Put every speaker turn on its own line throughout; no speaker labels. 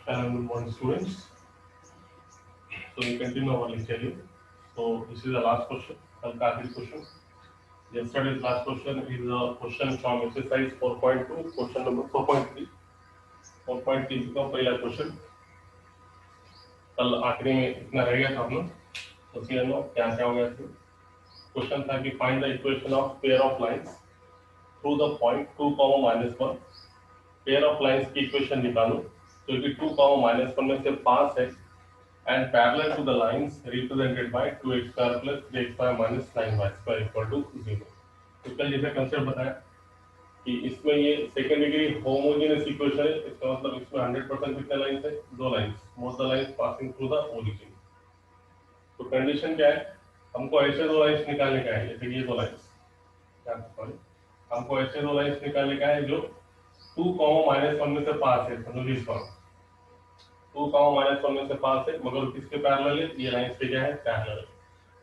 Hello, good morning, students. So we continue our lecture. So this is the last question. कल का आखिरी question. Yesterday's last question is a question from exercise 4.2, question number 4.3. 4.3 का पहला question. कल आखिरी में इतना रह गया था हम लोग. तो सी नो क्या क्या हो गया था? Question था कि find the equation of pair of lines through the point 2, -1. Pair of lines की equation निकालो. तो कि 2, -1 में से पास है. And parallel to the lines represented by 2x square plus 3x square minus 9y square equal to 0. तो कल जैसे कंसेप्ट बताया कि इसमें ये सेकंड डिग्री होमोजेनियस इक्वेशन है, इसका मतलब इसमें 100% कितने लाइंस है? दो lines, both the lines passing through the origin. तो कंडीशन क्या है? हमको ऐसे दो लाइंस निकालने का है, जैसे ये दो लाइंस, हमको ऐसे दो लाइंस निकालने का है जो 2, -1 में से पास है. समझो इस बात 2, -1 में से पास है, मगर किसके पैरेलल है? ये लाइंस के क्या है? पैरेलल.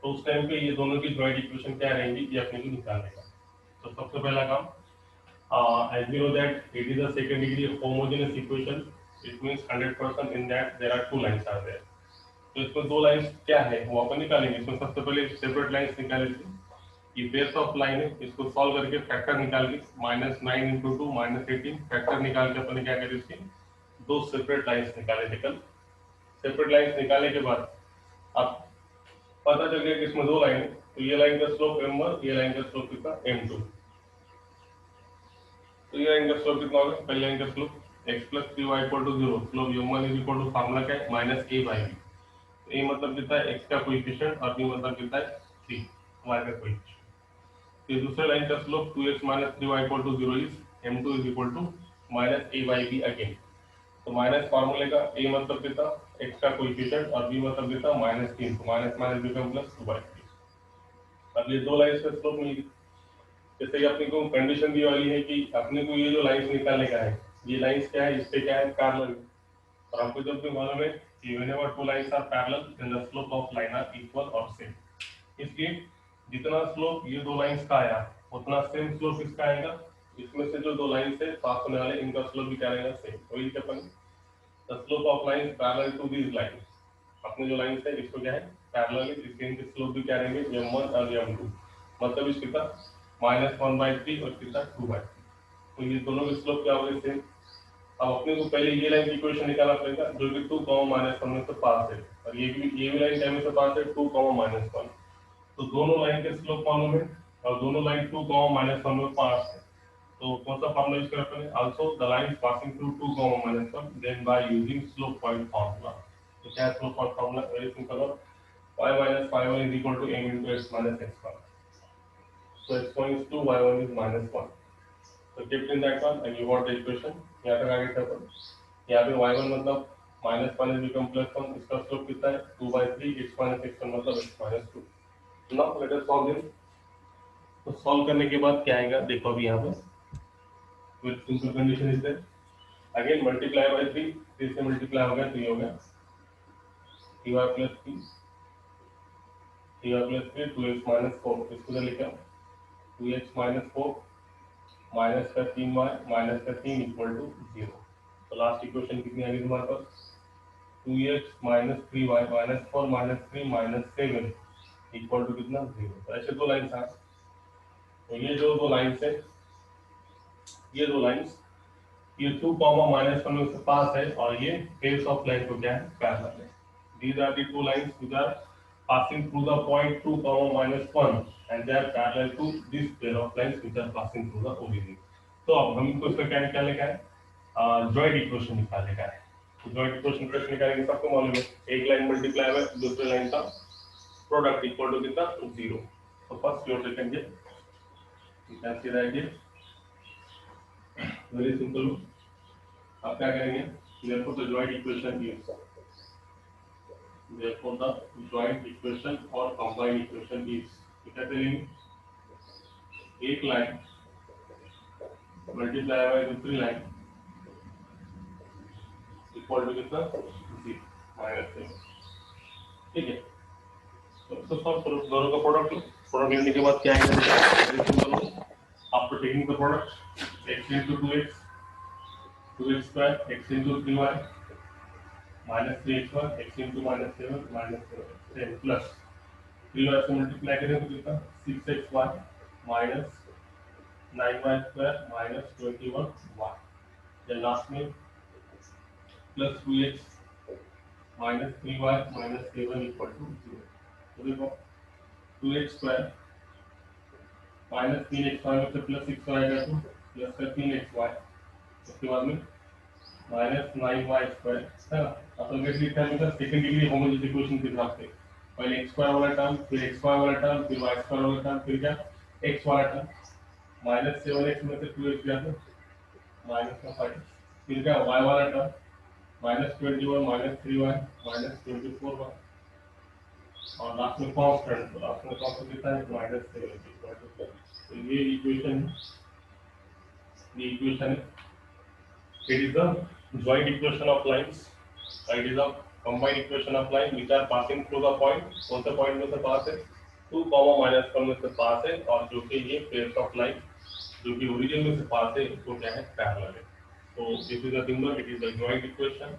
तो उस टाइम पे ये दोनों की जॉइंट इक्वेशन क्या रहेंगी? ये अपने को निकालने का. तो सबसे पहला काम, as we know that it is a second degree homogeneous equation, it means 100% in that there are two lines are there. तो इसमें दो लाइंस क्या है वो अपन निकालेंगे. इसमें सबसे पहले सेपरेट लाइंस निकाले थे. ये बेस ऑफ लाइन है, इसको सॉल्व करके फैक्टर निकाल के -9 × 2 -18 फैक्टर निकाल के अपन क्या करें, इसके दो सेपरेट लाइंस निकाले थे कल. सेपरेट लाइंस निकालने के बाद अब पता चल गया कि इसमें दो लाइन है, तो ये लाइन का स्लोप m1, ये लाइन का स्लोप कितना? m2. तो ये लाइन का स्लोप कितना होगा? पहली लाइन का slope x + 3y = 0. Slope m1 = formula क्या है? -a/b. तो a मतलब कितना है? x का कोएफिशिएंट, और b मतलब कितना है? 3, y का कोएफिशिएंट. तो दूसरे लाइन का slope 2x - 3y = 0 is m2 = -a/b again. तो माइनस फार्मूले का a मतलब कितना? x का कोएफिशिएंट, और b मतलब कितना? -3. तो माइनस माइनस बिकम प्लस 2/3. अब ये दो लाइंस का स्लोप मिल गई. जैसे कि अपने को कंडीशन दी वाली है कि अपने को ये जो लाइंस निकालने का है, ये लाइंस क्या है? इससे क्या है? पैरेलल. और हमको जब भी मालूम है कि whenever two lines are parallel then the slope of line are equal और सेम. इसलिए जितना स्लोप ये दो लाइंस का आया, उतना सेम स्लोप इसका आएगा. इसमें से जो दो लाइंस है पास होने वाले, इनका स्लोप भी क्या रहेगा? सेम. वही क्या अपन the slope of lines parallel to these lines. अपने जो लाइंस है इसको क्या है? पैरेलल है, इसके इनके स्लोप भी क्या रहेंगे? m1 और m2. मतलब इस कितना? -1/3 और कितना? 2/3. तो ये दोनों के स्लोप क्या होंगे? सेम. अब अपने को पहले ये लाइन की इक्वेशन निकालना पड़ेगा जो कि 2, -1 में से पास है, और ये भी लाइन क्या में से पास है? 2, -1. तो दोनों लाइन के स्लोप मालूम है, और दोनों लाइन 2, -1 में पास है. तो कौन सा फार्मूला यूज करते हैं? Also the lines passing through 2, -1 then by using slope point formula. तो क्या slope point formula? Very simple है. y - y1 = m × x - x1. So x1 is 2, y1 is -1. So kept in that one and you got the equation. यहाँ तक आगे था. यहाँ पे y1 मतलब -1 become +1. इसका स्लोप कितना है? 2/3. x - x1 मतलब x - 2. Now let us solve this. तो सॉल्व करने के बाद क्या आएगा? देखो अभी यहाँ पे with simple condition is there. Again multiply by 3. 3 से multiply हो गया तो ये हो गया 3y + 3. 3y + 3 2x - 4. इसको तो लिखा 2x - 4 माइनस का 3y माइनस का 3 = 0. तो लास्ट इक्वेशन कितनी आ गई तुम्हारे पास? 2x - 3y - 4 - 3 - 7 = कितना? 0. तो ऐसे दो लाइंस आ. तो ये जो दो लाइंस है, ये दो लाइंस, ये 2, -1 में से पास है, और ये फेस ऑफ लाइन को क्या है? पैरेलल है. These are the two lines which are passing through the point 2, -1 and they are parallel to this pair of lines which are passing through the origin. तो अब हमको इसका क्या निकालने का है? जॉइंट इक्वेशन निकालने का है. तो जॉइंट इक्वेशन कैसे निकालेंगे? सबको मालूम है, एक लाइन मल्टीप्लाई में दूसरे लाइन का प्रोडक्ट इक्वल टू कितना? 0. तो फर्स्ट योर सेकंड ये you can see that here very simple. आप क्या करेंगे? therefore the joint equation is therefore the joint equation or combined equation is क्या करेंगे? एक लाइन मल्टीप्लाई बाय दूसरी लाइन इक्वल टू कितना? 0 - ठीक है. तो सॉल्व करो, दोनों का प्रोडक्ट लेने के बाद क्या है? After taking the product x × 2x 2x² x × 3y minus 3x1 x into minus 7 7 plus 3y से मल्टीप्लाई करें तो कितना 6xy minus 9y square minus 21y। Then last में plus 2x minus 3y minus 7 equal to 0। तो देखो 2x square minus 3xy में से plus 6y आएगा तो प्लस का 3xy, उसके बाद में माइनस 9y स्क्वायर है ना। अल्टरनेटली टर्म का सेकंड डिग्री होमोजेनियस इक्वेशन के हिसाब से पहले x स्क्वायर वाला टर्म फिर x स्क्वायर वाला टर्म फिर y स्क्वायर वाला टर्म फिर क्या x वाला टर्म, माइनस 7x में से 2x गया तो माइनस का 5, फिर क्या y वाला term minus 21 minus 3y minus 24y और लास्ट में कांस्टेंट, तो लास्ट में कांस्टेंट कितना है माइनस 7। तो ये इक्वेशन है it is the joint equation of lines, it is a combined equation of line which are passing through the point। कौन सा पॉइंट में से पास है 2, -1 में से पास है और जो कि ये पेयर्स ऑफ लाइन जो कि ओरिजिन में से पास है इसको क्या है पैरेलल है। तो this is the symbol, it is the joint equation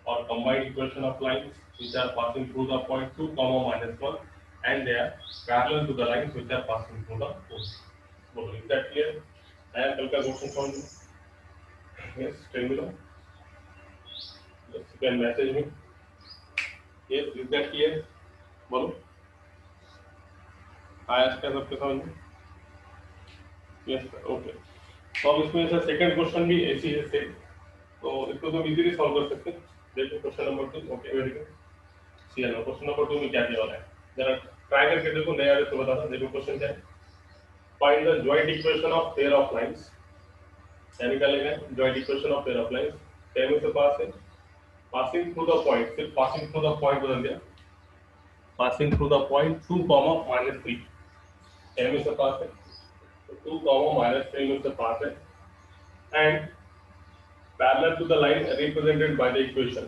और combined equation of lines which are passing through the point 2, -1 and they are parallel to the lines which are passing through the point। बोलो is that clear? आया कल का question समझ में? Yes, tell me now. Yes, you can message me. Yes, is that clear? बोलो आया इसका सबके समझ में? Yes, sir, okay. तो अब इसमें से सेकंड क्वेश्चन भी ऐसी है सेम, तो इसको तो इजीली सॉल्व कर सकते हैं। देखो question number 2, okay very good. See है ना, क्वेश्चन नंबर 2 में क्या दिया वाला है जरा ट्राई करके देखो, नहीं आ रहा तो बताना। देखो क्वेश्चन क्या है, find the joint equation of pair of lines. क्या निकालेगा joint equation of pair of lines, क्या में से पास है पासिंग थ्रू द पॉइंट, सिर्फ पासिंग थ्रू द पॉइंट बदल दिया, पासिंग थ्रू द पॉइंट 2, -3 क्या में से पास है 2, -3 में से पास है and parallel to the line represented by the equation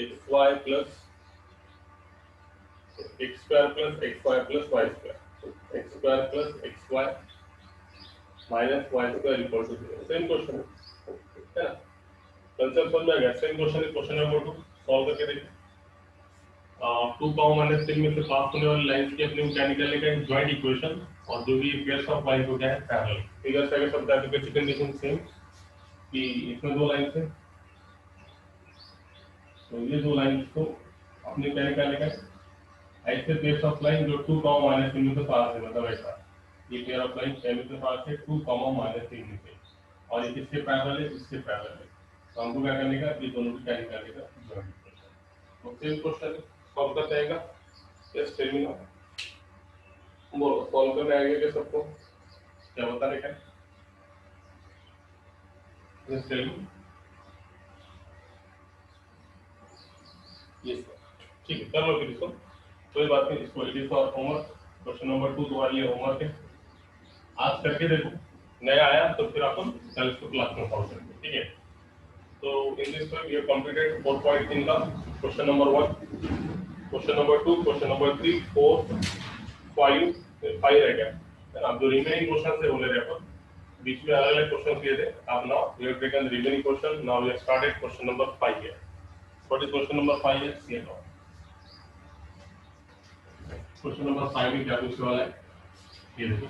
xy plus x square plus xy plus y square, x square plus xy minus y square equal to 0। Same question है ना, concept समझ में आ गया। सेम क्वेश्चन है, question number 2 solve करके देखिए। 2, -3 में से पास होने वाली लाइंस की अपने क्या निकालेगा जॉइंट इक्वेशन और जो भी पेयर्स ऑफ लाइन को क्या है पैरेलल। फिगर से अगर सब बता दो कि कंडीशन सेम कि इसमें दो लाइंस है, तो ये दो लाइंस को अपने क्या निकालेगा ऐसे पेयर्स ऑफ लाइन जो 2, -3 में से पास है, मतलब ऐसा ये पेयर ऑफ लाइन क्या में से पास है 2, -3 में से और ये किसके पैरेलल है इसके पैरेलल है। तो हमको क्या करने का ये दोनों को क्या निकालेगा जॉइंट इक्वेशन। तो सेम क्वेश्चन सॉल्व करते आएगा। यस टेल मी नाउ, बोलो सॉल्व करने आएगा क्या सबको, क्या बताने का? यस टेल मी। यस ठीक है, कर लो फिर इसको, कोई बात नहीं। इसको it is for homework, question number 2 तुम्हारे लिए होमवर्क है, आज करके देखो, नया आया तो फिर अपन कल इसको क्लास में सॉल्व करेंगे, ठीक है। तो in this way we have completed 4.3 का question number 1, question number 2, question number 3, 4, 5 रह गया है ना। जो रिमेनिंग क्वेश्चन है वो ले रहे अपन, बीच में अलग अलग क्वेश्चन किए थे। अब now we have taken remaining question, now we have started question number 5 है। व्हाट इज क्वेश्चन नंबर 5 है, सी नाउ क्वेश्चन नंबर 5 में क्या पूछने वाला है ये देखो।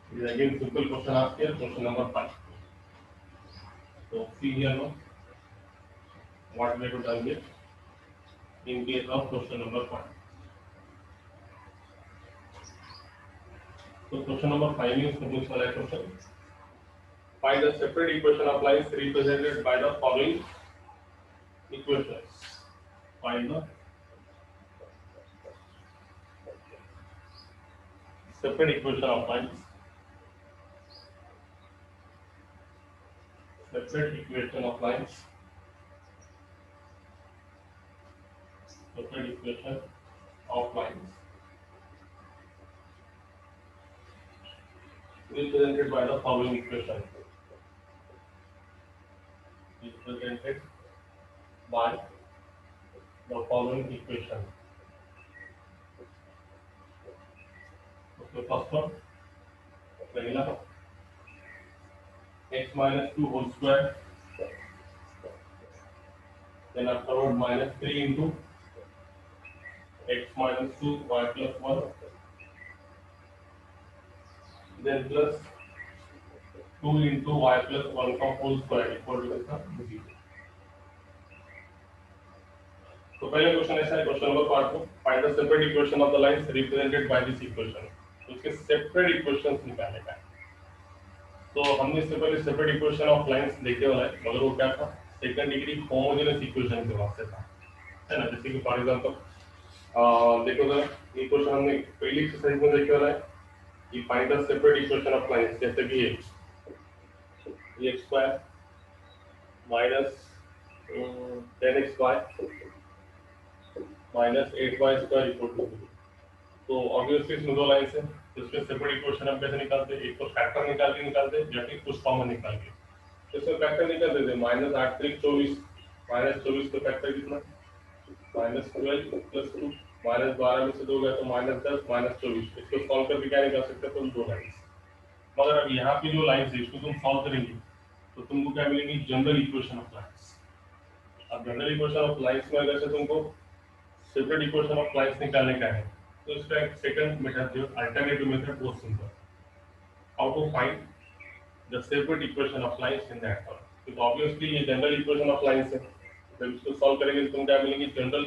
It is again simple question asked here, question number 5. So see here now what we have done here in case of question number 5. So question number 5 is the most valid question. Find the separate equation of lines represented by the following equations. Find the separate equation of lines. Separate equation of lines. Separate equation of lines represented by the following equation. Represented by the following equation. Okay, first one, पहला x minus 2 whole square then afterward minus 3 into x minus 2 y plus 1, then plus 2 into y plus 1 का whole square equal to कितना 0। तो पहले question ऐसा है, question number part को find the separate equation of the lines represented by this equation. तो इसके separate equations निकालने का है। तो हमने इससे पहले सेपरेट इक्वेशन ऑफ लाइंस देखे वाला है, मगर वो क्या था, सेकंड डिग्री होमोजेनस इक्वेशन के वास्ते था, है ना। जैसे कि फॉर एग्जांपल देखो जरा, ये क्वेश्चन हमने पहली एक्सरसाइज में देखे वाला है कि find the separate equation of lines, जैसे कि ये x square minus 10xy minus 8y square equal to 0। तो ऑब्वियसली इसमें दो लाइंस है, तो इसके सेपरेट इक्वेशन हम कैसे निकालते हैं, एक तो फैक्टर निकाल के निकालते हैं या फिर कुछ कॉमन निकाल के। तो इसमें फैक्टर निकाल देते हैं, माइनस 8 3 24, माइनस 24 का फैक्टर कितना, माइनस 12 प्लस 2, माइनस 12 में से 2 गया तो माइनस 10 माइनस 24। इसको सॉल्व करके क्या निकाल सकते हैं तुम, दो लाइंस। मगर अब यहाँ की जो लाइंस है इसको तुम सॉल्व करेंगे तो तुमको क्या मिलेगी, जनरल इक्वेशन ऑफ लाइंस। अब जनरल इक्वेशन ऑफ लाइंस में अगर से तुमको सेपरेट इक्वेशन ऑफ लाइंस निकालने का है तो इसका एक सेकंड मेथड जो अल्टरनेटिव मेथड बहुत simple, how to find the separate equation of lines in that form. तो ऑब्वियसली ये जनरल इक्वेशन ऑफ लाइंस है, जब इसको सॉल्व करेंगे तो तुम क्या मिलेंगे, जनरल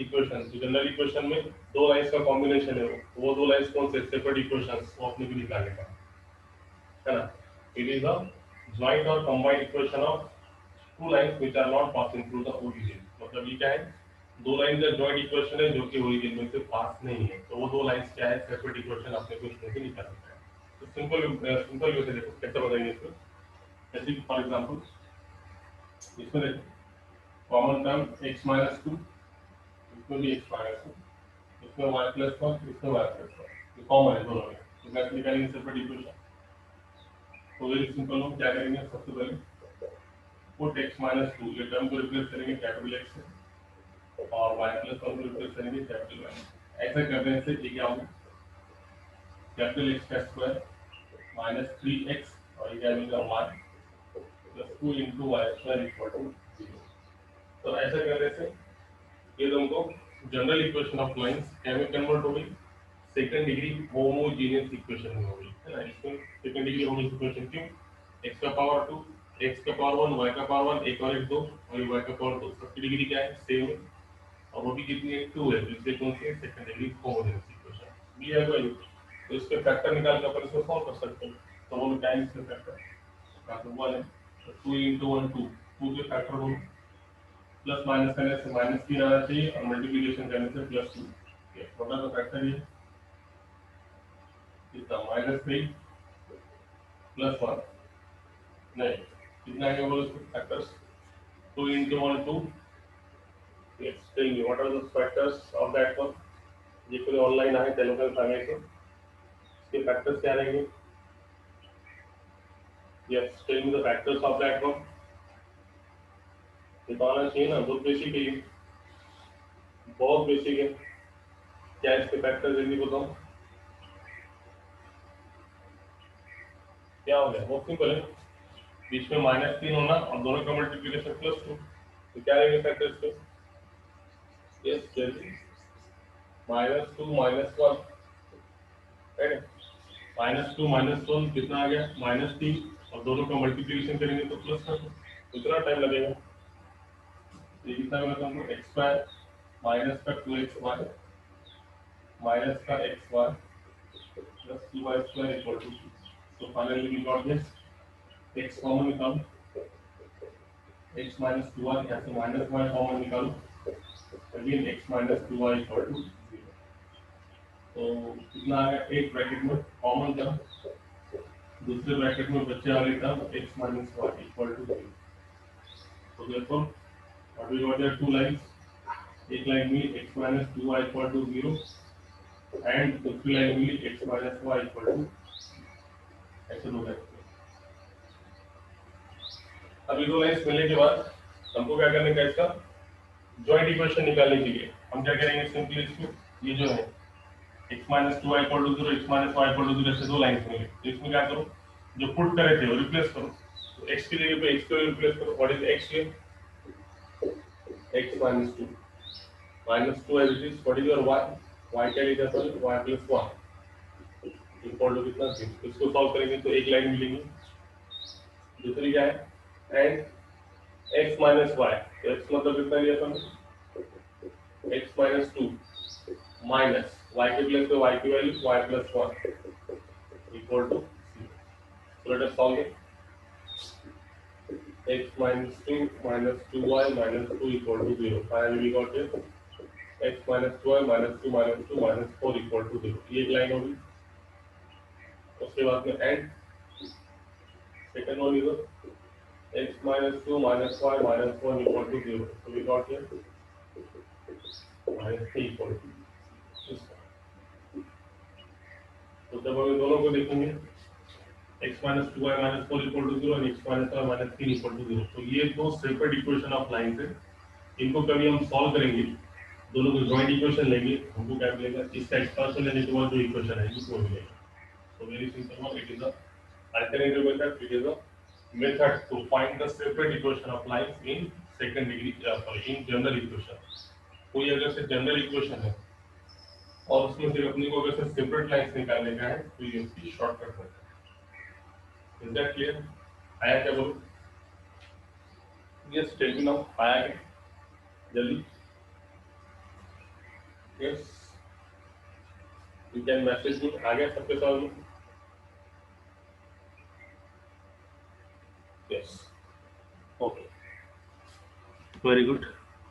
इक्वेशन। जनरल इक्वेशन में दो लाइंस का कॉम्बिनेशन है, वो दो लाइंस कौन से, सेपरेट इक्वेशंस, वो अपने को निकालने का है ना। इट इज अ जॉइंट और combined equation of two lines which are not passing through the origin. मतलब ये क्या है, दो लाइन का जॉइंट इक्वेशन है जो कि ओरिजिन में से पास नहीं है, तो वो दो लाइंस क्या है, सेपरेट इक्वेशन अपने को इसमें से निकालना है। तो सिंपल वे से देखो कैसे बताएंगे इसको। जैसे कि फॉर एग्जांपल इसमें देखो कॉमन टर्म x माइनस 2, इसमें भी x माइनस 2, इसमें y प्लस 1, इसमें y प्लस 1, ये कॉमन है दोनों में, तो कैसे निकालेंगे सेपरेट इक्वेशन। तो वेरी सिंपल, हम क्या करेंगे, सबसे पहले पुट x माइनस 2, ये टर्म को रिप्लेस करेंगे कैपिटल x से और y प्लस 1 को रिप्लेस करेंगे कैपिटल y। ऐसा करने से ये क्या होगा, कैपिटल x का स्क्वायर माइनस 3x और ये क्या मिलेगा y plus 2 into y square equal to 0। तो ऐसा करने से ये तुमको जनरल इक्वेशन ऑफ लाइंस क्या में कन्वर्ट हो गई, सेकंड डिग्री होमोजेनियस इक्वेशन में हो गई, है ना। इसमें सेकंड डिग्री होमोजेनियस इक्वेशन क्यों, x का पावर 2, x का पावर 1, y का पावर 1, एक और एक 2 और y का पावर 2, सबकी डिग्री क्या है, सेम है, और वो भी कितनी है, 2 है, तो इससे कौन सी सेकंड डिग्री होमोजेनियस इक्वेशन भी है कोई। तो इसके फैक्टर निकाल कर अपन इसको सॉल्व कर सकते हैं। तो वो क्या है, इसके फैक्टर का तो 1 है, तो 2 into 1 2, 2 के फैक्टर हो, प्लस माइनस करने से माइनस 3 आना चाहिए और मल्टीप्लिकेशन करने से प्लस 2। ये छोटा सा फैक्टर है, कितना माइनस 3 प्लस 1, नहीं कितना है बोलो इसके factors, 2 into 1 2। Yes, tell me what are the factors of that one। ये कोई ऑनलाइन आए तेलुगु में सांगे तो इसके फैक्टर्स क्या रहेंगे। Yes, tell me the factors of that one। बताना चाहिए ना, बहुत बेसिक है, बहुत बेसिक है। क्या इसके फैक्टर जल्दी बताओ, क्या हो गया, बहुत सिंपल है, बीच में माइनस 3 होना और दोनों का मल्टीप्लिकेशन प्लस 2, तो क्या रहेंगे फैक्टर्स के। यस जल्दी, minus 2 minus 1, right, minus 2 minus 1 कितना आ गया, माइनस 3, और दोनों का मल्टीप्लिकेशन करेंगे तो प्लस कर दो, कितना टाइम लगेगा, ये कितना होगा तुमको, एक्स स्क्वायर माइनस का 2xy माइनस का xy plus 2y square equal to 2। So finally we got this, x common निकालो, x माइनस 2y, यहाँ से माइनस y कॉमन निकालो, again x minus 2y equal to 0। तो कितना आ गया, एक ब्रैकेट में कॉमन टर्म, दूसरे ब्रैकेट में बच्चे वाले term x minus y equal to 0। तो therefore what we got there, two lines, एक लाइन में x minus 2y equal to 0 and दूसरी लाइन में x minus y equal to ऐसे दो लाइन। अब ये दो लाइंस मिलने के बाद हमको क्या करने का, इसका जॉइंट इक्वेशन निकालने के लिए हम क्या करेंगे, सिंपली इसको ये जो है x minus 2y equal to 0, x minus y equal to 0 ऐसे दो लाइंस मिले, तो इसमें क्या करो, जो पुट करे थे वो रिप्लेस करो, तो x की जगह पे x को रिप्लेस करो, what is x here, x minus 2 minus 2 as it is. What is your y? Y क्या लिखा था? y plus 1 इक्वल टू कितना 0. इसको सॉल्व करेंगे तो एक लाइन मिलेगी. दूसरी क्या है? and x minus y. तो x मतलब कितना लिया था? x minus 2 minus y के प्लेस पे y की value y plus 1 equal to 0. So let us solve it. X minus 2 minus 2y minus 2 equal to 0. Finally we got it. X minus 2y minus 2 minus 2 minus 4 equal to 0. ये एक line होगी. उसके बाद में and second one is x minus 2 minus y minus 1 equal to 0. So we got here minus 3 equal to 0. तो जब हम दोनों को देखेंगे x minus 2y minus 4 equal to 0 and x minus y minus 3 equal to 0. तो ये दो separate equation of line है. इनको कभी हम सॉल्व करेंगे, दोनों को जॉइंट इक्वेशन लेंगे, हमको क्या मिलेगा? इसका एक्सपांशन लेने के बाद जो इक्वेशन है इसको मिलेगा. So very simple one. It is a alternative method. It is a method to find the separate equation of lines in second degree. In general equation. कोई अगर से जनरल इक्वेशन है और उसमें से अपने को अगर से सेपरेट लाइंस निकालने का है तो ये उसकी शॉर्टकट है. Is that clear? आया क्या बोलो? Yes, tell me now. आया क्या? जल्दी. Yes. You can message me. आ गया सबके समझ में? Yes. Okay. Very good.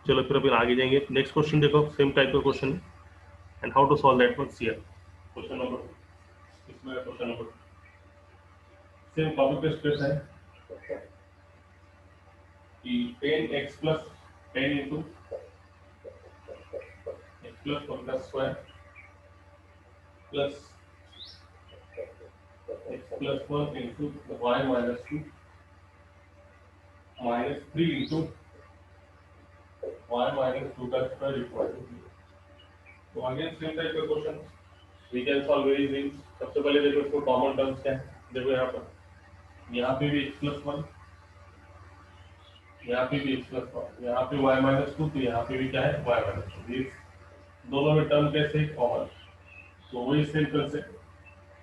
चलो फिर अभी आगे जाएंगे. नेक्स्ट क्वेश्चन देखो, सेम टाइप का क्वेश्चन है. And how to solve that one. See question number, इसमें question number same copy paste करता है कि 10x plus 10 into x plus 1 का square plus x plus 1 into y minus 2 minus 3 into y minus 2 का square equal to 0. तो again same type का question we can solve very easily. सबसे पहले देखो इसको कॉमन टर्म्स क्या है. देखो यहाँ पे भी x plus 1, यहाँ पे भी x plus 1, यहाँ पे y minus 2, तो यहाँ पे भी क्या है? y minus 2. ये दोनों में टर्म कैसे कॉमन. तो वही सेम कंसेप्ट.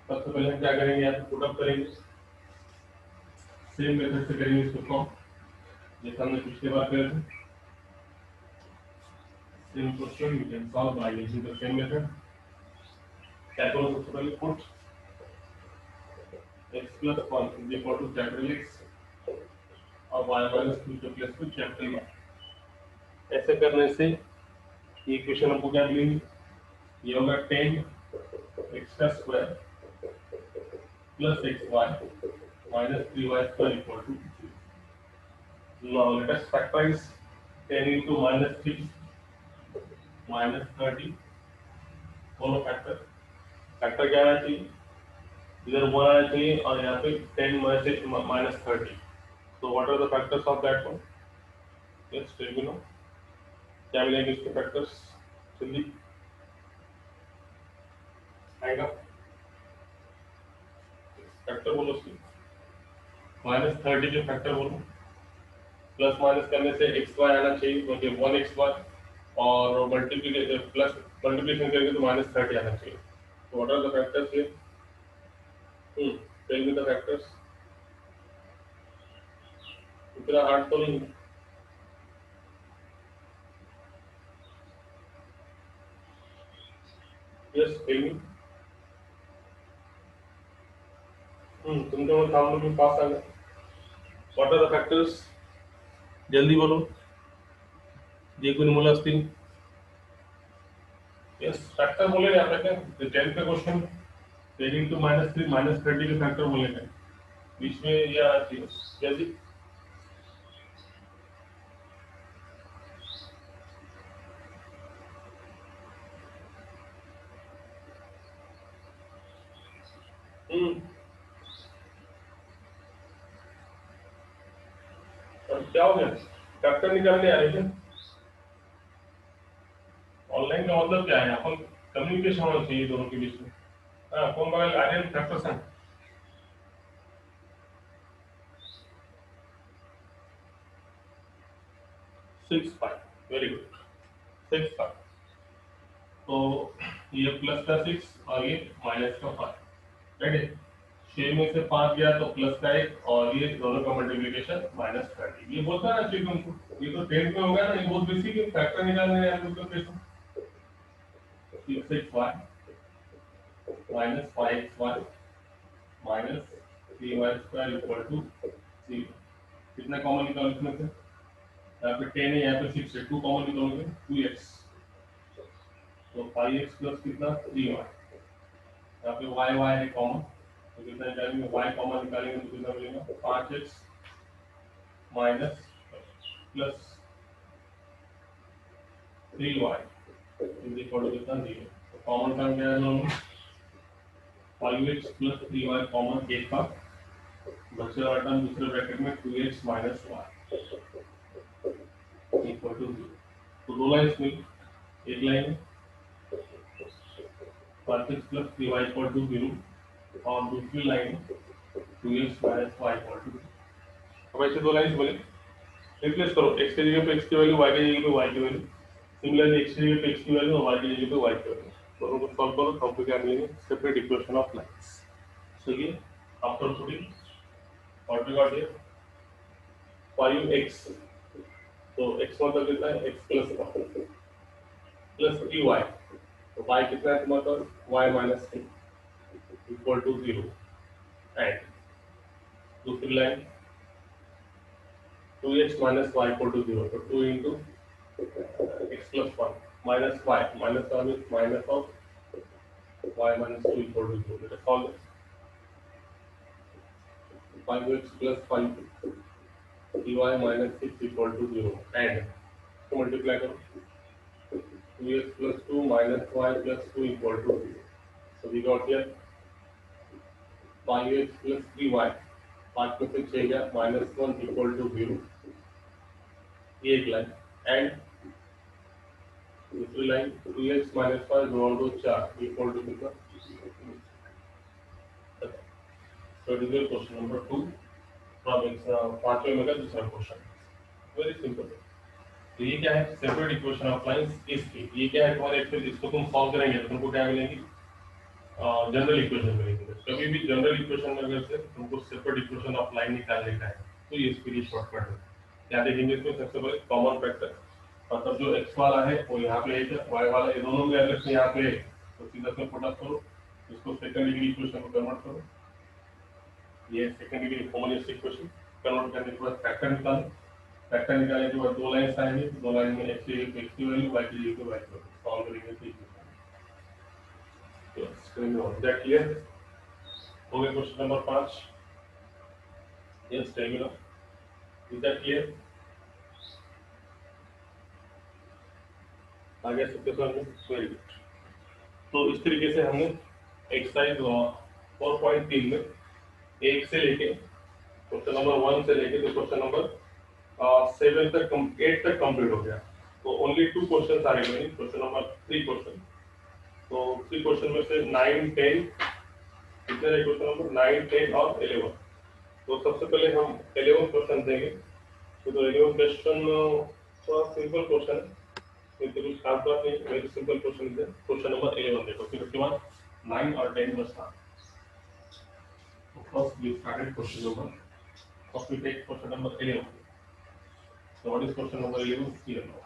सबसे पहले हम क्या करेंगे? यहाँ पे पुट अप करेंगे. सेम मेथड से करेंगे इसको फॉर्म जैसा हमने पिछली बार किया था. Same question you can solve by using the same method. क्या करो? सबसे पहले put x plus 1 is equal to capital X और y minus 2 के प्लेस पे कैपिटल Y. ऐसे करने से ये इक्वेशन हमको क्या मिलेगी? ये होगा 10x का square plus xy minus 3y square equal to 0. Now let us factorize 10 into minus 3 minus 30 दोनों फैक्टर. फैक्टर क्या आना चाहिए? इधर 1 आना चाहिए और यहाँ पे 10 minus 30. So what are the factors of that one? Yes, tell me now. क्या मिलेंगे इसके फैक्टर्स? जल्दी आएगा. फैक्टर बोलो उसकी. minus 30 के फैक्टर बोलो. प्लस माइनस करने से xy आना चाहिए क्योंकि 1xy और मल्टीप्लिकेशन प्लस मल्टीप्लिकेशन करेंगे तो minus 30 आना चाहिए. So what are the factors here? Tell me the factors. इतना हार्ड तो नहीं. Yes, tell me. तुम तो काम में पास आ गए. What are the factors? जल्दी बोलो. जे कोणी मुलं असतील. Yes, फैक्टर बोले ना आपने क्या? 10 का क्वेश्चन 10 into minus 3 minus 30 के फैक्टर बोले ना. बीच में ये आना चाहिए. जल्दी. क्या हो गया? फैक्टर निकालने आ रहे थे. ऑनलाइन का मतलब क्या है? अपन कम्युनिकेशन होना चाहिए दोनों के बीच में. हाँ, कौन बगल आ रहे हैं फैक्टर्स हैं? 6 5 वेरी गुड। 6 का, तो ये प्लस का 6 और ये माइनस का 5, राइट है। 6 में से 5 गया तो प्लस का 1 और ये दोनों का मल्टीप्लिकेशन माइनस 30। ये बोलता है ना ठीक तुमको, ये तो 10 में होगा ना, ये बहुत बेसिक है, फैक्टर निकालना है यार कैसे। 6y minus 5xy minus 3y² equal to 0। कितना कॉमन निकालो इसमें से, यहाँ पे 10 है, यहाँ पे 6 है, 2 कॉमन निकालोगे 2x, तो 5x प्लस कितना 3y, यहाँ पे y है कॉमन, तो कितना निकालेंगे, y कॉमन निकालेंगे तो कितना मिलेगा 5x minus plus 3y is equal to कितना 0। तो कॉमन टर्म क्या है दोनों, 5x प्लस 3y कॉमन एक का, बचे वाला टर्म दूसरे ब्रैकेट में 2x minus y equal to 0। तो दो लाइन में एक line 5x plus 3y equal to 0 और दूसरी line 2x minus y equal to 0। अब ऐसे दो लाइन बोले रिप्लेस करो, x के जगह पे x की वैल्यू, y के जगह पे y की वैल्यू, सिमिलरली x की जगह पे x की वैल्यू और y की जगह पे y की वैल्यू, दोनों को सॉल्व करो तो आपको क्या मिलेंगे, separate equation of lines. So ये after putting what we got here 5x, तो x मतलब कितना है, x प्लस 1 प्लस 3y, तो y कितना है तुम्हारे पास, y minus 2 equal to 0, and दूसरी line 2x minus y equal to 0, तो 2 into x plus 1 minus y minus 1 is minus of y minus 2 equal to 0। Let us solve 5x plus 5 3y minus 6 equal to 0, and तो multiply करो 2x plus 2 minus y plus 2 equal to 0. So we got here 5x plus 3y, 5 में से 6 गया minus 1 equal to 0, ये एक line, and दूसरी line 2x minus 5 जोड़ दो 4 equal to कितना। So it is your question number 2 from 5वें में का दूसरा क्वेश्चन, वेरी सिंपल। तो ये क्या है, सेपरेट इक्वेशन ऑफ लाइंस इसकी, ये क्या है तुम्हारे एक्चुअली, इसको तुम सॉल्व करेंगे तो तुमको क्या मिलेगी, जनरल इक्वेशन मिलेगी। कभी भी जनरल इक्वेशन में अगर से तुमको सेपरेट इक्वेशन ऑफ लाइन निकालने का है तो ये इसके लिए शॉर्टकट है। क्या देखेंगे इसमें, सबसे पहले कॉमन फैक्टर, मतलब जो x वाला है वो यहाँ पे है, y वाला ये दोनों में अगर से यहाँ पे है तो सीधा से पुट अप करो, इसको सेकंड डिग्री इक्वेशन में कन्वर्ट करो, ये second degree homogeneous equation convert करने के बाद फैक्टर निकालो, फैक्टर निकालने के बाद दो लाइन आएंगे, दो लाइन में x की वैल्यू y की वैल्यू सॉल्व करेंगे तो दैट क्लियर हो गया। Question number 5, yes tell me, is that clear, आगे सबके सामने, वेरी गुड। तो इस तरीके से हमने एक्सरसाइज 4.3 में 1 से लेके क्वेश्चन नंबर 1 से लेके तो क्वेश्चन नंबर 7 तक 8 तक कंप्लीट हो गया। तो ओनली 2 क्वेश्चन आ रहे हैं, क्वेश्चन नंबर 3 क्वेश्चन, तो 3 क्वेश्चन में से 9 10 कितने रहे, क्वेश्चन नंबर 9 10 और 11। तो सबसे पहले हम 11 क्वेश्चन देंगे। तो 11 क्वेश्चन थोड़ा सिंपल क्वेश्चन है, तो कुछ खास बात नहीं, वेरी सिंपल क्वेश्चन है। क्वेश्चन नंबर 11 देखो, फिर उसके बाद 9 और 10 बचता। तो first we started question number, first we take question number 11। So what is question number 11 here now?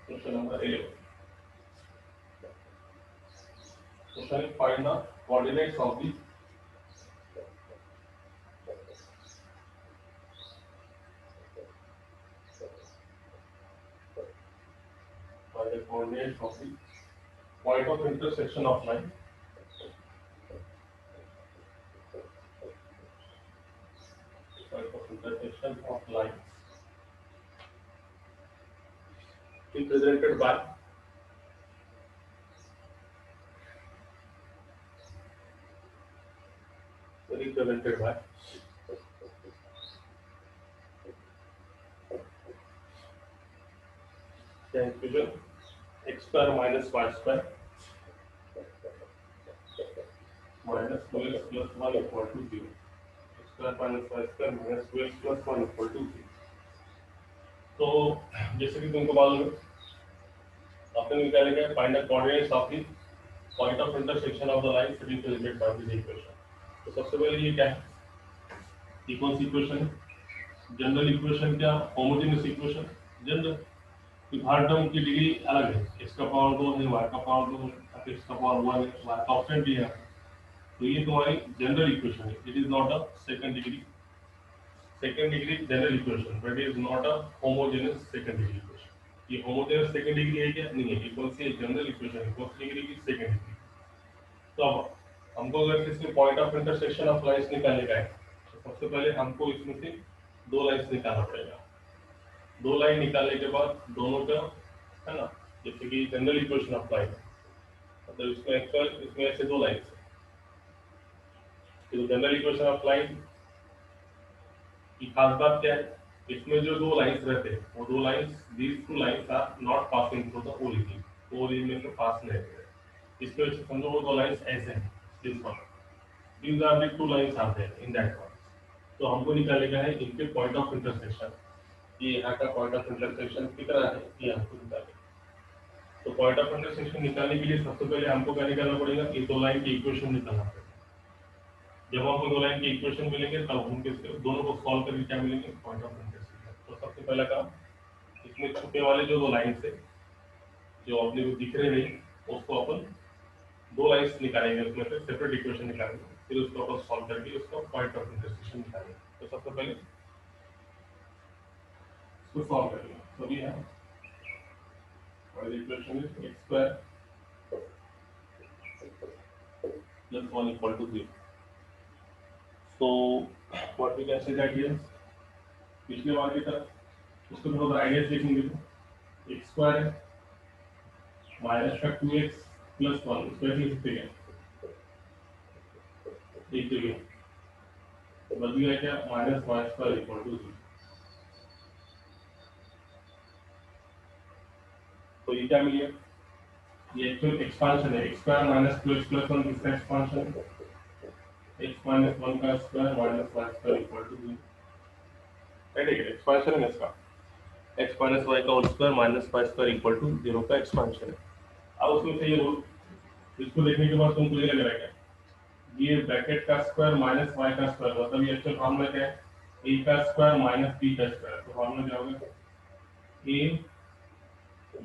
Question number 11. Question is find the coordinates of the coordinates of the point of intersection of line. Point of intersection of lines represented by the equation x square minus y square minus 2x plus 1 equal to 0. Square minus y square minus 2x plus 1 equal to 3। तो जैसे कि तुमको मालूम है, आपने निकालेगा find the coordinates of the point of intersection of the lines represented by this equation. तो सबसे पहले ये क्या है, ये कौन सी इक्वेशन है? जनरल इक्वेशन क्या, होमोजेनियस इक्वेशन जनरल। तो हर टर्म की डिग्री अलग है, x का पावर 2 है, y का पावर 2 है, x का पावर 1 है, y कांस्टेंट दिया है। तो ये तुम्हारी जनरल इक्वेशन है, it is not a second degree general equation, but is not a homogeneous second degree equation. ये होमोजेनियस सेकंड डिग्री है क्या? नहीं है, ये कौन सी जनरल इक्वेशन है, कौन सी डिग्री की? Second degree. तो अब हमको अगर इसमें point of intersection of lines निकालने का है, तो सबसे पहले हमको इसमें से दो लाइंस निकालना पड़ेगा। दो लाइन निकालने के बाद दोनों का, है ना, जैसे कि जनरल इक्वेशन ऑफ लाइन, मतलब इसमें एक्चुअल इसमें ऐसे दो लाइंस है। तो जनरल इक्वेशन ऑफ लाइन की खास बात क्या है, इसमें जो दो लाइंस रहते हैं वो दो lines, these two lines are not passing through the origin, origin में से पास नहीं रहते। इसके वजह से समझो वो दो लाइंस ऐसे हैं, this one, these are the two lines are there in that one. तो हमको निकालेगा है इनके पॉइंट ऑफ इंटरसेक्शन। ये यहाँ का पॉइंट ऑफ इंटरसेक्शन कितना है, ये हमको निकालेगा। तो पॉइंट ऑफ इंटरसेक्शन निकालने के लिए सबसे पहले हमको क्या निकालना पड़ेगा, ये दो लाइन की इक्वेशन निकालना पड़ेगा। जब हमको दो लाइन की इक्वेशन मिलेंगे तब हम किसके दोनों को सॉल्व करके क्या मिलेंगे, पॉइंट ऑफ इंटरसेक्शन। तो सबसे पहला काम, इसमें छुपे वाले जो दो लाइन है जो अपने को दिख रहे नहीं, उसको अपन दो लाइन्स निकालेंगे, उसमें से सेपरेट इक्वेशन निकालेंगे, फिर उसको अपन सॉल्व करके उसका पॉइंट ऑफ इंटरसेक्शन निकालेंगे। तो सबसे पहले इसको सॉल्व करेंगे। तो ये है equation is x square plus 1 equal to 0। So what we can say that here, पिछले बार की तरह उसको थोड़ा आइडिया देखेंगे तो x स्क्वायर है माइनस का 2x प्लस 1, इसको ऐसे लिख सकते हैं, एक जगह तो बदल गया क्या, minus y square equal to 0। तो ये क्या मिल गया, ये एक्चुअल एक्सपांशन है, x square minus 2x plus 1 इसका एक्सपांशन है, x माइनस 1 का square minus y square equal to 0। ठीक है, एक्सपांशन है इसका, x माइनस वाई का whole square minus y square equal to 0 का एक्सपांशन है। अब उसमें से ये रूल, इसको देखने के बाद तुमको ये लग रहा है क्या, ये ब्रैकेट का स्क्वायर माइनस वाई का स्क्वायर, मतलब ये एक्चुअल फॉर्मूला क्या है, a का स्क्वायर माइनस b का स्क्वायर। तो फॉर्मूला क्या होगा, a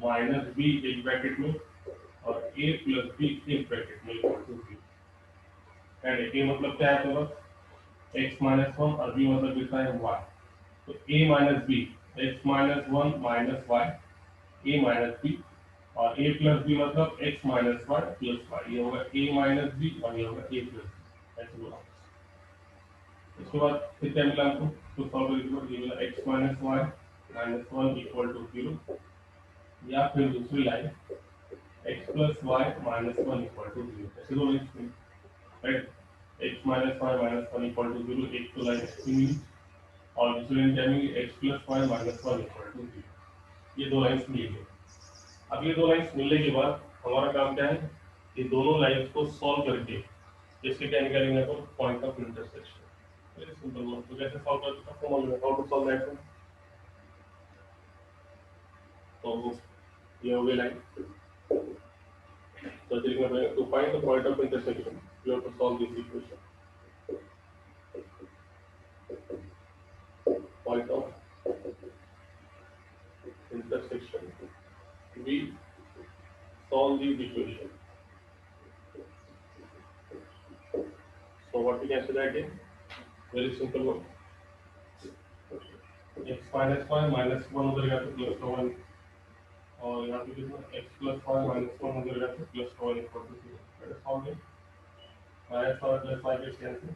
माइनस b एक ब्रैकेट में और a प्लस b एक ब्रैकेट में इक्वल टू 0। एंड a मतलब क्या है, तो x माइनस 1 और b मतलब कितना है, y। तो a minus b, x minus 1 minus y, a minus b, और a प्लस b मतलब x minus y plus y, ये होगा a माइनस b और ये होगा a प्लस b, ऐसे बोला। इसके बाद फिर क्या मिला हमको, तो सॉल्व करने के बाद ये मिला x minus y minus 1 equal to 0, या फिर दूसरी line x plus Y minus 1 equal to 0, ऐसे दो लाइन मिली, right. x minus y minus 1 equal to 0 एक तो लाइन ऐसी मिली, और दूसरी लाइन क्या मिली, x plus Y minus 1 equal to 0। ये दो लाइन्स मिली है। अब ये दो लाइन्स मिलने के बाद हमारा काम क्या है, ये दोनों लाइन्स को सॉल्व करके इसके क्या निकालेंगे, तो point of intersection. Very simple one. तो कैसे सॉल्व करते हैं, आपको मालूम है how to solve that one. तो ये हो गई लाइन, तो to find the point of intersection you have to solve this equation, point of intersection, we solve this equation. So what we can say that is very simple one, x minus 5 minus 1 हो जाएगा तो plus 1, और यहाँ पे कितना x plus 5 minus 1 हो जाएगा तो plus 1 equal to 0। That is solving minus और plus 5 gets cancel,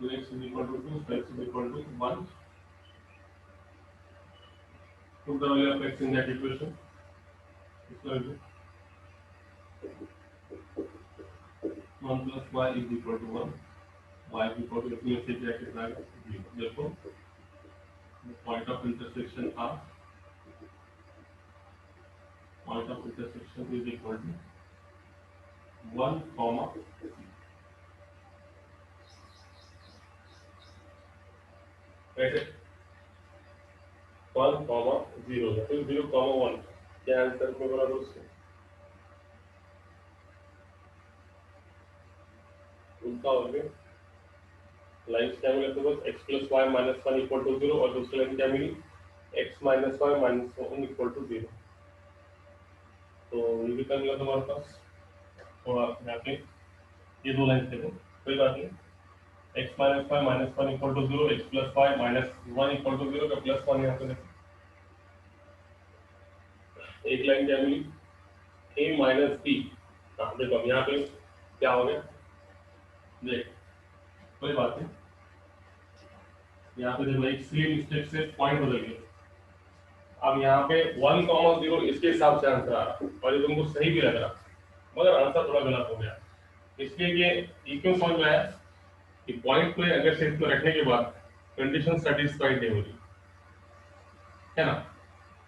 2x is equal to 2, so x is equal to 1. Put the value of x in that equation. Equal to 1 plus y is equal to 1. Y is equal to इसमें से क्या कितना है 0। देखो point of intersection are, point of intersection is equal to 1, right 1 comma 0 या फिर 0 comma 1 क्या answer में बराबर उसके उनका हो गया लाइन क्या मिला तो बस x plus Y minus one equal to zero और दूसरी लाइन क्या मिली x minus y minus one equal to zero तो ये भी क्या मिला तुम्हारे पास थोड़ा यहाँ पे ये दो लाइन देखो कोई बात नहीं x minus y minus one equal to zero x plus Y minus one equal to zero का प्लस वन यहाँ पे देखो एक लाइन क्या मिली a माइनस बी देखो अब यहाँ पे क्या हो गया देख कोई बात नहीं यहाँ पे देखो एक स्लिप मिस्टेक से पॉइंट बदल गया अब यहाँ पे 1 कॉमा 0 इसके हिसाब से आंसर आ रहा और ये तुमको सही भी लग रहा मगर आंसर थोड़ा गलत हो गया इसलिए ये क्यों समझ में आया कि पॉइंट को अगर सेट को रखने के बाद कंडीशन सेटिस्फाइड नहीं हो रही है ना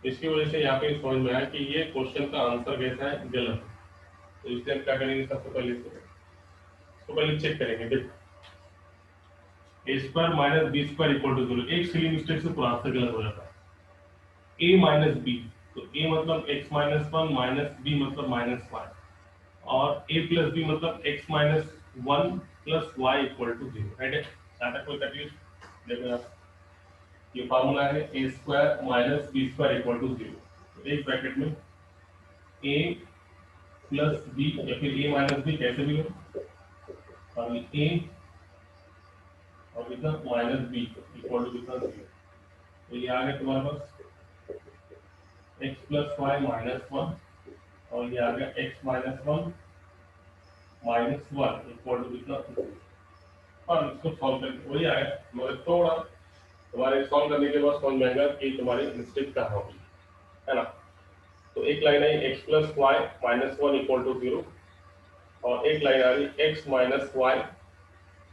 इसकी वजह से यहाँ पे समझ में आया कि ये क्वेश्चन का आंसर कैसा है गलत तो इसलिए हम क्या करेंगे सबसे पहले इसको पहले चेक करेंगे देख A square minus B square equal to zero एक सिली मिस्टेक से पूरा आंसर गलत हो जाता है ए माइनस बी तो ए मतलब x minus one minus b मतलब माइनस वाई और a प्लस बी मतलब x minus one plus y equal to zero right है यहाँ तक कोई तकलीफ देखो आप ये फार्मूला है A square minus B square equal to zero एक ब्रैकेट में a प्लस बी या फिर a माइनस बी कैसे भी हो और a और कितना माइनस बी इक्वल टू कितना जीरो तो ये आ गया तुम्हारे पास x plus Y minus one और ये आ गया x minus one minus one equal to कितना और इसको सॉल्व करके वही आया मगर थोड़ा तुम्हारे सॉल्व करने के बाद समझ में आएगा कि तुम्हारी मिस्टेक कहाँ होगी है ना तो एक लाइन आई x plus Y minus one equal to zero और एक लाइन आ रही x minus y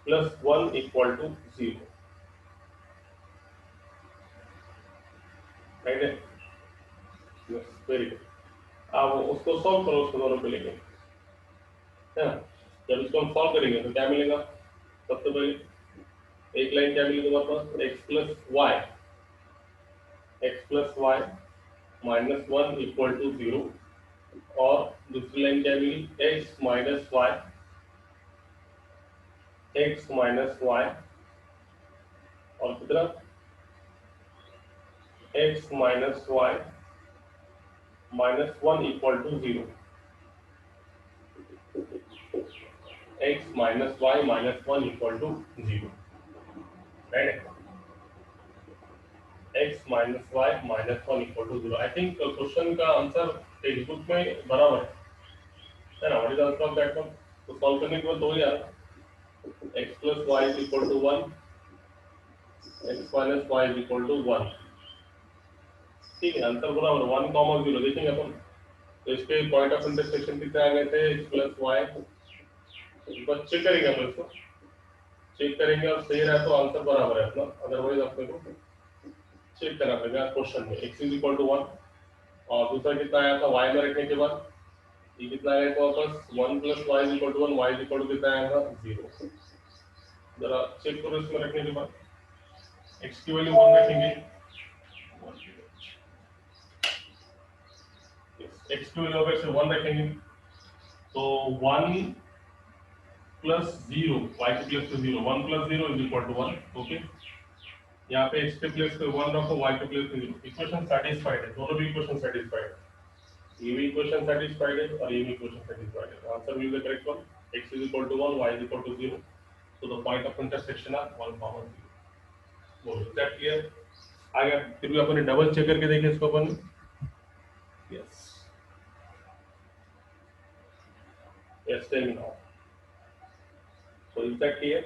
plus one equal to zero right है वेरी गुड अब उसको सॉल्व करो उसको दोनों को लेके है ना जब इसको हम सॉल्व करेंगे तो क्या मिलेगा सबसे पहले एक लाइन क्या मिलेगी तुम्हारे पास X plus Y minus one equal to zero और दूसरी लाइन क्या मिली एक्स माइनस वाई और कितना x minus y minus one equal to zero x minus y minus one equal to zero right x minus y minus one equal to zero I think question का answer textbook में बराबर है ना what is answer of that one तो solve करने के बाद दो ही आ रहा x plus y is equal to one x minus y is equal to one ठीक है आंसर बराबर वन कॉमा जीरो देखेंगे अपन तो इसके पॉइंट ऑफ इंटरसेक्शन कितने आ गए थे एक्स प्लस वाई बस चेक करेंगे हम इसको चेक करेंगे और सही रहा तो आंसर बराबर है अपना अदरवाइज अपने को चेक करना पड़ेगा क्वेश्चन में x is equal to one और दूसरा कितना आया था y में रखने के बाद ये कितना आया था वापस one plus y is equal to one y is equal to कितना आया था जीरो जरा चेक करो इसमें रखने के बाद x की वैल्यू वन रखेंगे x की वैल्यू अगर से वन रखेंगे तो वन प्लस जीरो वाई के प्लेस पे zero one plus zero is equal to one okay यहाँ पे x के प्लेस पे वन रखो y के प्लेस पे जीरो इक्वेशन सेटिस्फाइड है दोनों भी इक्वेशन सेटिस्फाइड है ये भी इक्वेशन सेटिस्फाइड है और ये भी इक्वेशन सेटिस्फाइड है answer will be the correct one x is equal to one y is equal to zero so the point of intersection are 1 comma 0 बोलो इज दैट क्लियर आगे फिर भी अपन डबल चेक करके देखें इसको अपन yes yes tell me now so is that clear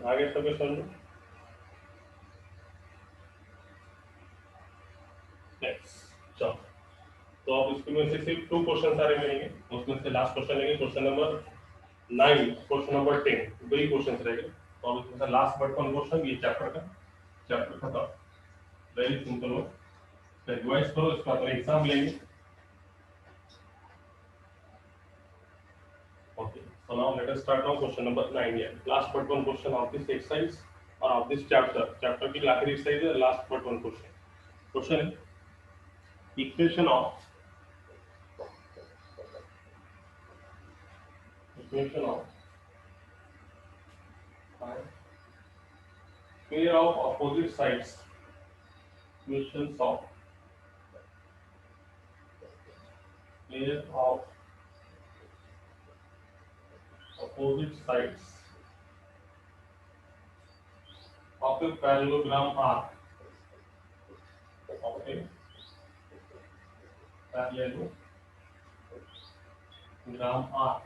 आगे सबके समझो नेक्स्ट चलो तो अब इसमें से सिर्फ टू क्वेश्चन सारे मिलेंगे उसमें से लास्ट क्वेश्चन लेंगे क्वेश्चन नंबर 9 क्वेश्चन नंबर 10 दो ही क्वेश्चन रहेंगे तो अब इसमें से लास्ट बट वन क्वेश्चन ये चैप्टर खत्म वेरी सिंपल हो रिवाइज करो इसका अपन एग्जाम लेंगे okay So now let us start now question number 9 here. Last but one question of this exercise or of this chapter. Chapter की आखिरी exercise है last but one question. Question है equation of pair of opposite sides. Equations of pair of opposite sides of a parallelogram R. Of a parallelogram R.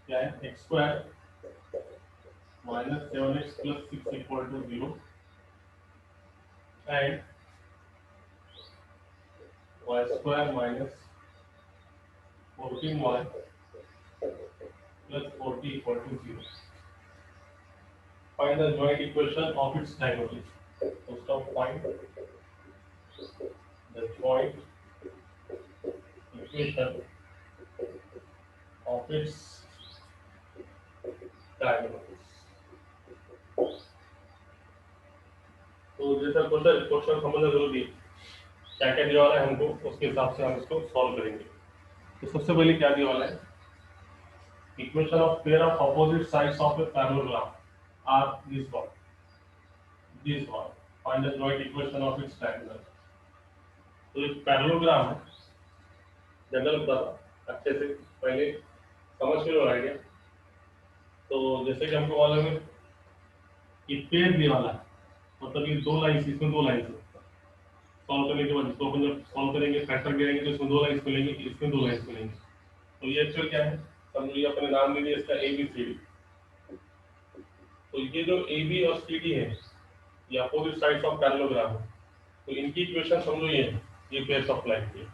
क्या है x square minus 7x plus 6 equal to 0 and y square minus 14y plus 40 equal to 0. Find the joint equation of its diagonals. First of find the joint equation of its diagonals. तो जैसा question समझना जरूरी है, क्या क्या दिया वाला है हमको, उसके हिसाब से हम इसको सॉल्व करेंगे। तो सबसे पहले क्या दिया वाला है, equation of pair of opposite sides of a parallelogram are this one find the joint equation of its diagonal. तो एक पैरेललोग्राम है, जनरल बता अच्छे से पहले समझ के लो आइडिया। तो जैसे कि हमको मालूम है कि पेयर दिया वाला है, मतलब ये दो लाइंस, इसमें दो लाइंस सॉल्व करने के बाद इसको अपन जब सॉल्व करेंगे फैक्टर गिरेंगे तो इसमें दो लाइंस मिलेंगे, इसमें दो लाइंस मिलेंगे। तो ये एक्चुअल क्या है, समझो ये अपने नाम दे दिया इसका ए बी सी डी। तो ये जो ए बी और सी डी है ये अपोजिट साइड्स ऑफ पैरेललोग्राम है। तो इनकी इक्वेशन समझो ये पेयर्स ऑफ लाइन की।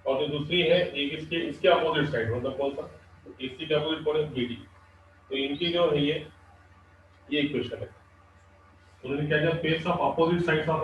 और जो दूसरी है एक इसके अपोजिट साइड, मतलब कौन सा, एसी के अपोजिट कौन है, बीडी। तो इनकी जो है ये इक्वेशन है। उन्होंने क्या किया, pairs of opposite sides of